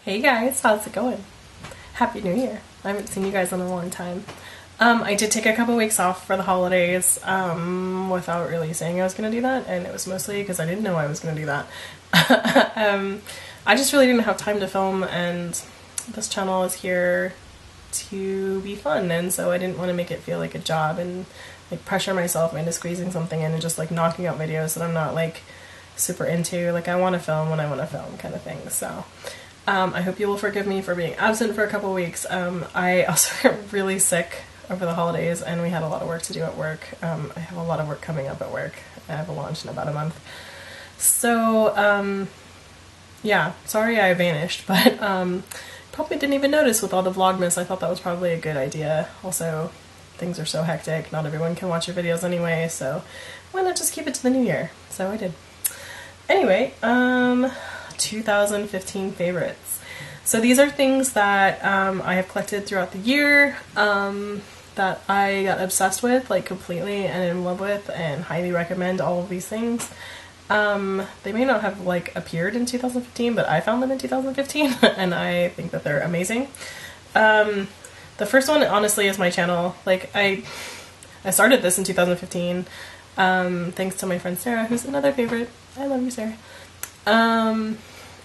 Hey guys, how's it going? Happy New Year. I haven't seen you guys in a long time. I did take a couple weeks off for the holidays without really saying I was going to do that, and it was mostly because I didn't know I was going to do that. I just really didn't have time to film, and this channel is here to be fun, and so I didn't want to make it feel like a job and like pressure myself into squeezing something in and just like knocking out videos that I'm not like super into. Like I want to film when I want to film kind of thing, so I hope you will forgive me for being absent for a couple weeks. I also got really sick over the holidays and we had a lot of work to do at work. I have a lot of work coming up at work. I have a launch in about a month. So, yeah, sorry I vanished, but probably didn't even notice with all the Vlogmas. I thought that was probably a good idea. Also, things are so hectic. Not everyone can watch your videos anyway, so why not just keep it to the new year? So I did. Anyway, 2015 favorites. So these are things that I have collected throughout the year that I got obsessed with, like completely and in love with, and highly recommend all of these things. They may not have like appeared in 2015, but I found them in 2015 and I think that they're amazing. The first one honestly is my channel. Like I started this in 2015 thanks to my friend Sarah, who's another favorite. I love you, Sarah.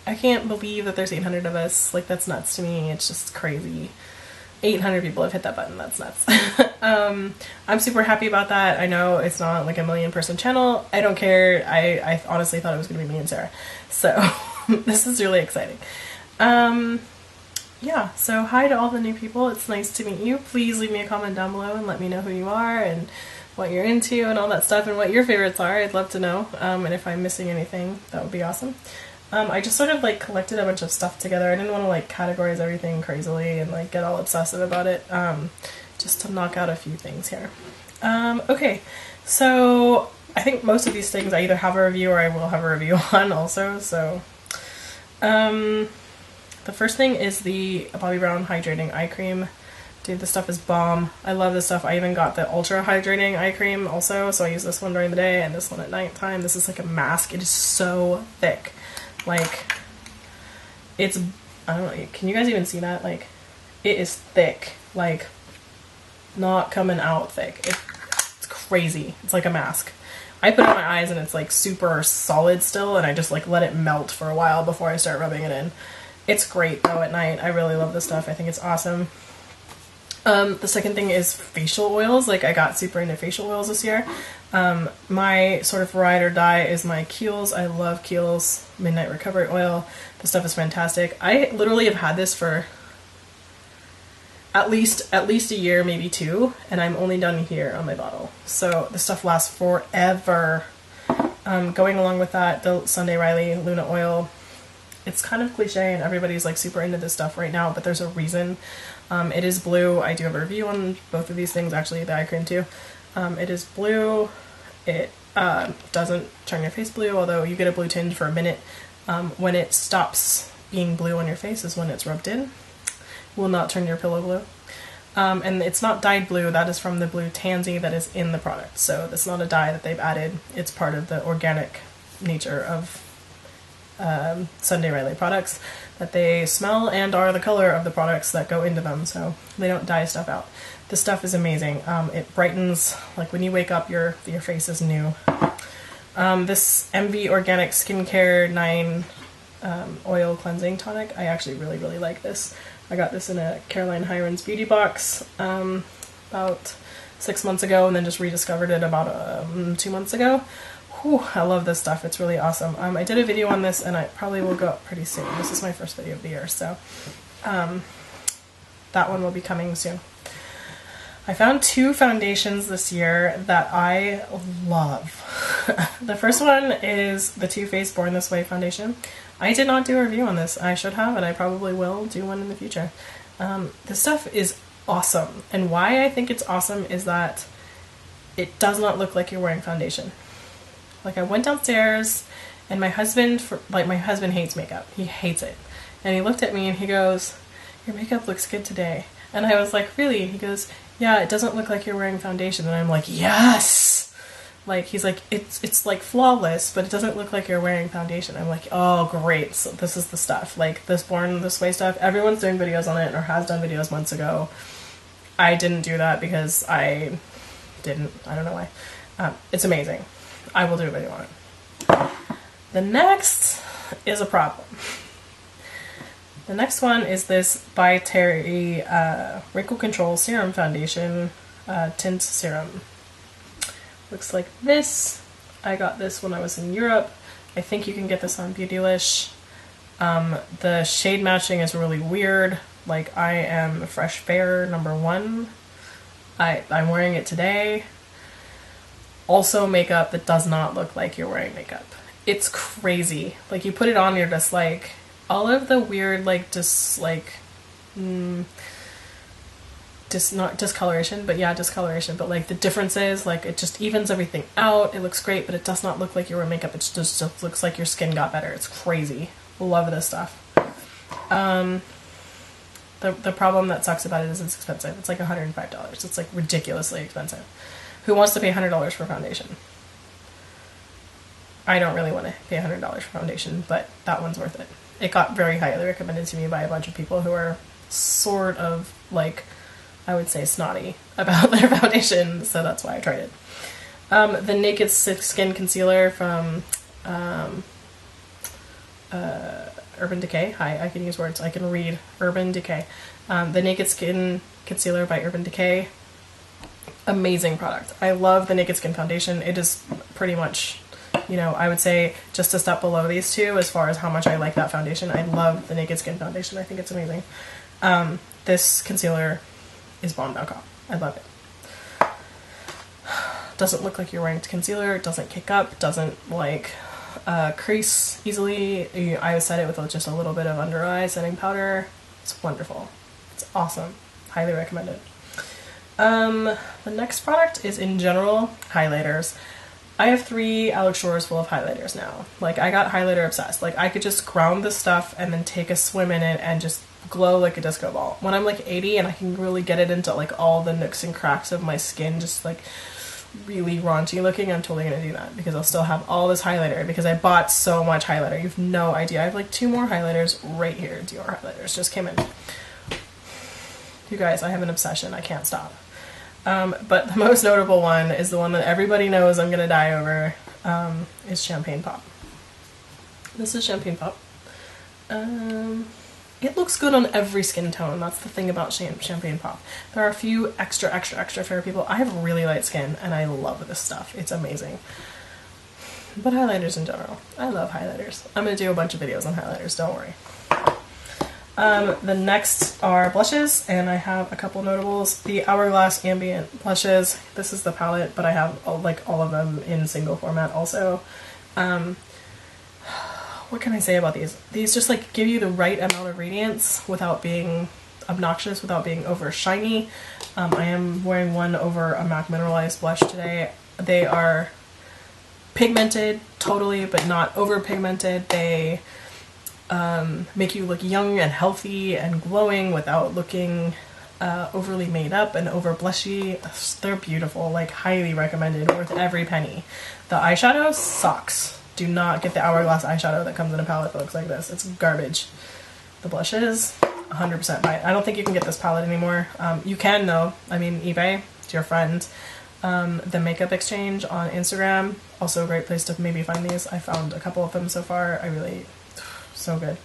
I can't believe that there's 800 of us. Like, that's nuts to me. It's just crazy. 800 people have hit that button. That's nuts. I'm super happy about that. I know it's not like a million-person channel. I don't care. I honestly thought it was going to be me and Sarah. So, this is really exciting. Yeah, so hi to all the new people. It's nice to meet you. Please leave me a comment down below and let me know who you are and what you're into and all that stuff and what your favorites are. I'd love to know. And if I'm missing anything, that would be awesome. I just sort of like collected a bunch of stuff together. I didn't want to like categorize everything crazily and like get all obsessive about it. Just to knock out a few things here. Okay, so I think most of these things I either have a review or I will have a review on also. So the first thing is the Bobbi Brown Hydrating Eye Cream. Dude, this stuff is bomb. I love this stuff. I even got the Ultra Hydrating Eye Cream also, so I use this one during the day and this one at nighttime. This is like a mask. It is so thick. Like, it's, I don't know, can you guys even see that? Like, it is thick. Like, not coming out thick. It's crazy. It's like a mask. I put it on my eyes and it's like super solid still, and I just like let it melt for a while before I start rubbing it in. It's great though at night. I really love this stuff. I think it's awesome. The second thing is facial oils. Like, I got super into facial oils this year. My sort of ride or die is my Kiehl's. I love Kiehl's Midnight Recovery Oil. This stuff is fantastic. I literally have had this for at least a year, maybe two, and I'm only done here on my bottle. So this stuff lasts forever. Going along with that, the Sunday Riley Luna Oil. It's kind of cliche and everybody's like super into this stuff right now, but there's a reason. It is blue. I do have a review on both of these things, actually, the eye cream too. It is blue. It doesn't turn your face blue, although you get a blue tinge for a minute. When it stops being blue on your face is when it's rubbed in. Will not turn your pillow blue. And it's not dyed blue. That is from the blue tansy that is in the product. So that's not a dye that they've added. It's part of the organic nature of Sunday Riley products, that they smell and are the color of the products that go into them, so they don't dye stuff out. This stuff is amazing. It brightens, like when you wake up your face is new. This MV Organic Skincare 9 Oil Cleansing Tonic, I actually really like this. I got this in a Caroline Hirons beauty box about 6 months ago, and then just rediscovered it about 2 months ago. Whew, I love this stuff. It's really awesome. I did a video on this and I probably will go up pretty soon. This is my first video of the year, so that one will be coming soon. I found two foundations this year that I love. The first one is the Too Faced Born This Way foundation. I did not do a review on this. I should have, and I probably will do one in the future. This stuff is awesome, and why I think it's awesome is that it does not look like you're wearing foundation. Like, I went downstairs and my husband hates makeup. He hates it. And he looked at me and he goes, "Your makeup looks good today." And I was like, "Really?" And he goes, "Yeah, it doesn't look like you're wearing foundation." And I'm like, yes! Like, he's like, it's like flawless, but it doesn't look like you're wearing foundation. I'm like, oh great, so this is the stuff. Like, this Born This Way stuff, everyone's doing videos on it or has done videos months ago. I didn't do that because I don't know why. It's amazing. I will do a video on it. The next is a problem. The next one is this by Terry Wrinkle Control Serum Foundation Tint Serum. Looks like this. I got this when I was in Europe. I think you can get this on Beautylish. The shade matching is really weird. Like, I am Fresh Fair #1. I'm wearing it today. Also makeup that does not look like you're wearing makeup. It's crazy. Like, you put it on, you're just like, all of the weird, like, not discoloration, but yeah, discoloration, but like the differences, like it just evens everything out. It looks great, but it does not look like you wear makeup. It just looks like your skin got better. It's crazy. Love this stuff. The problem that sucks about it is it's expensive. It's like $105. It's like ridiculously expensive. Who wants to pay $100 for foundation? I don't really want to pay $100 for foundation, but that one's worth it. It got very highly recommended to me by a bunch of people who are sort of like, I would say, snotty about their foundation, so that's why I tried it. The Naked Skin Concealer from Urban Decay. Hi, I can use words. I can read. Urban Decay. The Naked Skin Concealer by Urban Decay. Amazing product. I love the Naked Skin Foundation. It is pretty much, you know, I would say just a step below these two as far as how much I like that foundation. I love the Naked Skin Foundation. I think it's amazing. This concealer is bomb.com. I love it. Doesn't look like you're wearing concealer. It doesn't kick up. Doesn't like crease easily. I set it with just a little bit of under eye setting powder. It's wonderful. It's awesome. Highly recommend it. The next product is, in general, highlighters. I have 3 Alex Shores full of highlighters now. Like, I got highlighter obsessed. Like, I could just ground this stuff and then take a swim in it and just glow like a disco ball. When I'm like 80 and I can really get it into like all the nooks and cracks of my skin, just like really raunchy looking, I'm totally gonna do that because I'll still have all this highlighter because I bought so much highlighter. You have no idea. I have like 2 more highlighters right here. Dior highlighters just came in. You guys, I have an obsession. I can't stop. But the most notable one is the one that everybody knows I'm gonna die over, is Champagne Pop. This is Champagne Pop. It looks good on every skin tone. That's the thing about Champagne Pop. There are a few extra fair people. I have really light skin and I love this stuff. It's amazing. But highlighters in general. I love highlighters. I'm gonna do a bunch of videos on highlighters, don't worry. The next are blushes, and I have a couple notables. The Hourglass Ambient blushes. This is the palette, but I have all of them in single format also. What can I say about these? These just like give you the right amount of radiance without being obnoxious, without being over shiny. I am wearing one over a MAC Mineralized blush today. They are pigmented, totally, but not over pigmented. They make you look young and healthy and glowing without looking overly made up and over blushy. They're beautiful, like highly recommended, worth every penny. The eyeshadow sucks. Do not get the Hourglass eyeshadow that comes in a palette that looks like this. It's garbage. The blushes, 100% buy it. I don't think you can get this palette anymore. You can though. I mean, eBay, it's your friend. The Makeup Exchange on Instagram, also a great place to maybe find these. I found a couple of them so far. So good.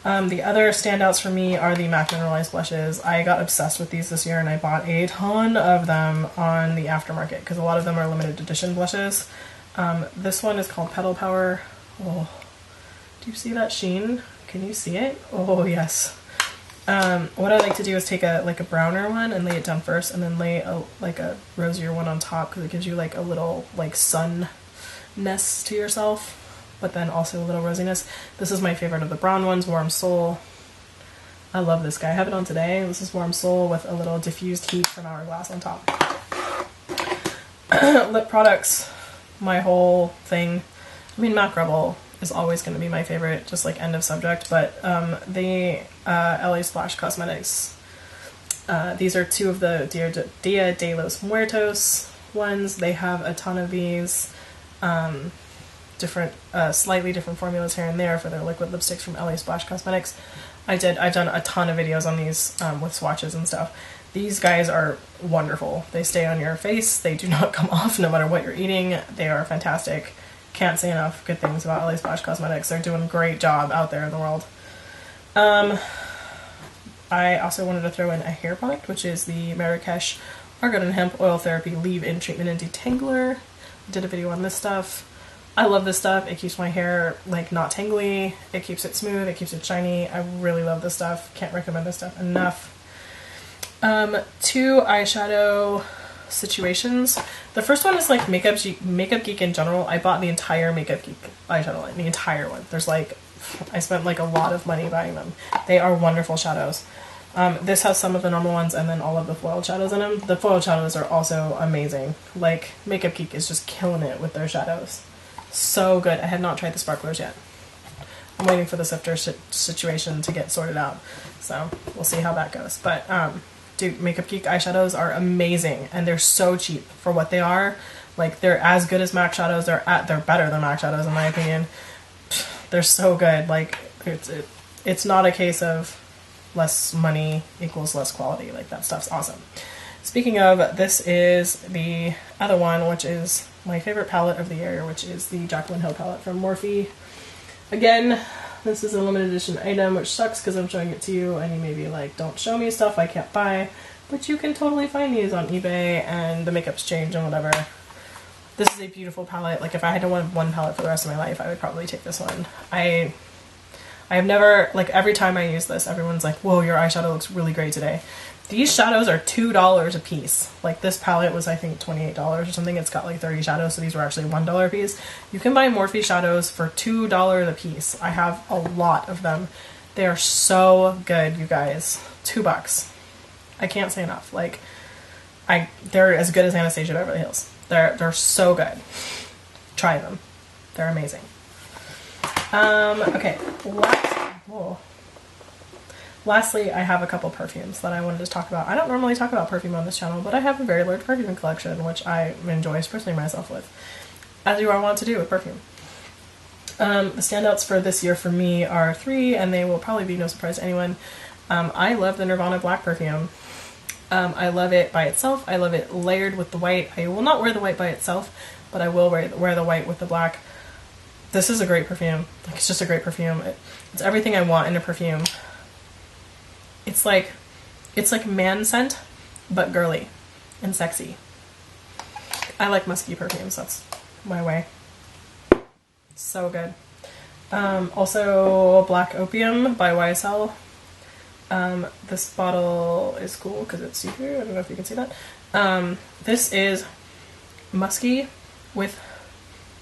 The other standouts for me are the MAC Mineralized blushes. I got obsessed with these this year and I bought a ton of them on the aftermarket because a lot of them are limited edition blushes. This one is called Petal Power. Oh, do you see that sheen? Can you see it? Oh yes. What I like to do is take a browner one and lay it down first, and then lay a rosier one on top because it gives you like a little like sunness to yourself, but then also a little rosiness. This is my favorite of the brown ones, Warm Soul. I love this guy. I have it on today. This is Warm Soul with a little diffused heat from Hourglass on top. Lip products. My whole thing. I mean, MAC Rebel is always going to be my favorite, just like end of subject, but the LA Splash Cosmetics, these are 2 of the Dia de los Muertos ones. They have a ton of these different, slightly different formulas here and there for their liquid lipsticks from LA Splash Cosmetics. I've done a ton of videos on these with swatches and stuff. These guys are wonderful. They stay on your face. They do not come off no matter what you're eating. They are fantastic. Can't say enough good things about LA Splash Cosmetics. They're doing a great job out there in the world. I also wanted to throw in a hair product, which is the Marrakesh Argan and Hemp Oil Therapy Leave-In Treatment and Detangler. I did a video on this stuff. I love this stuff. It keeps my hair like not tangly. It keeps it smooth. It keeps it shiny. I really love this stuff. Can't recommend this stuff enough. 2 eyeshadow situations. The first one is like Makeup Geek in general. I bought the entire Makeup Geek eyeshadow line, the entire one. There's like, I spent like a lot of money buying them. They are wonderful shadows. This has some of the normal ones and then all of the foiled shadows in them. The foiled shadows are also amazing. Like, Makeup Geek is just killing it with their shadows. So good. I have not tried the sparklers yet. I'm waiting for the sifter situation to get sorted out. So we'll see how that goes. But, dude, Makeup Geek eyeshadows are amazing, and they're so cheap for what they are. Like, they're as good as MAC shadows. They're better than MAC shadows in my opinion. They're so good. Like, it's not a case of less money equals less quality. Like, that stuff's awesome. Speaking of, this is the other one, which is my favorite palette of the year, which is the Jaclyn Hill palette from Morphe. Again, this is a limited edition item, which sucks because I'm showing it to you and you may be like, don't show me stuff I can't buy, but you can totally find these on eBay and the Makeup Exchange and whatever. This is a beautiful palette. Like, if I had to want one palette for the rest of my life, I would probably take this one. I have never, like, every time I use this, everyone's like, whoa, your eyeshadow looks really great today. These shadows are $2 a piece. Like, this palette was, I think, $28 or something. It's got like 30 shadows, so these were actually $1 a piece. You can buy Morphe shadows for $2 a piece. I have a lot of them. They are so good, you guys. $2. I can't say enough. Like, they're as good as Anastasia Beverly Hills. They're so good. Try them. They're amazing. Okay. Lastly, I have a couple perfumes that I wanted to talk about. I don't normally talk about perfume on this channel, but I have a very large perfume collection, which I enjoy spritzing myself with, as you are wont to do with perfume. The standouts for this year for me are 3, and they will probably be no surprise to anyone. I love the Nirvana Black perfume. I love it by itself. I love it layered with the white. I will not wear the white by itself, but I will wear the white with the black. This is a great perfume. Like, it's just a great perfume. It's everything I want in a perfume. It's like man scent, but girly and sexy. I like musky perfumes. That's my way. So good. Also, Black Opium by YSL. This bottle is cool because it's see-through. I don't know if you can see that. This is musky with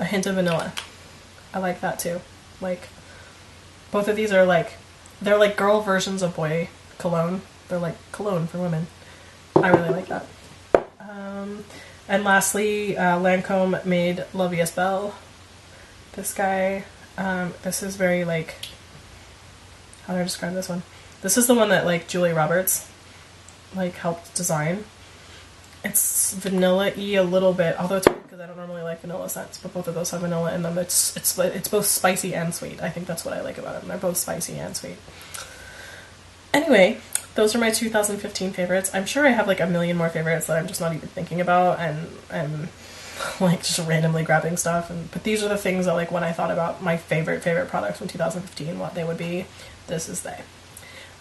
a hint of vanilla. I like that too. Like, both of these are like, they're like girl versions of boy cologne. They're like cologne for women. I really like that. And lastly, Lancome made La Vie Est Belle. This guy, this is very like, how do I describe this one? This is the one that like Julia Roberts like helped design. It's vanilla-y a little bit, although it's weird because I don't normally like vanilla scents, but both of those have vanilla in them. It's both spicy and sweet. I think that's what I like about them. They're both spicy and sweet. Anyway, those are my 2015 favorites. I'm sure I have like a million more favorites that I'm just not even thinking about, and like just randomly grabbing stuff. But these are the things that, like, when I thought about my favorite products from 2015, what they would be, this is they.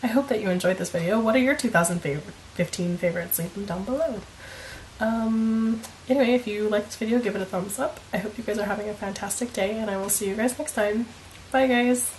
I hope that you enjoyed this video. What are your 2015 favorites? Leave them down below. Anyway, if you like this video, give it a thumbs up. I hope you guys are having a fantastic day, and I will see you guys next time. Bye, guys!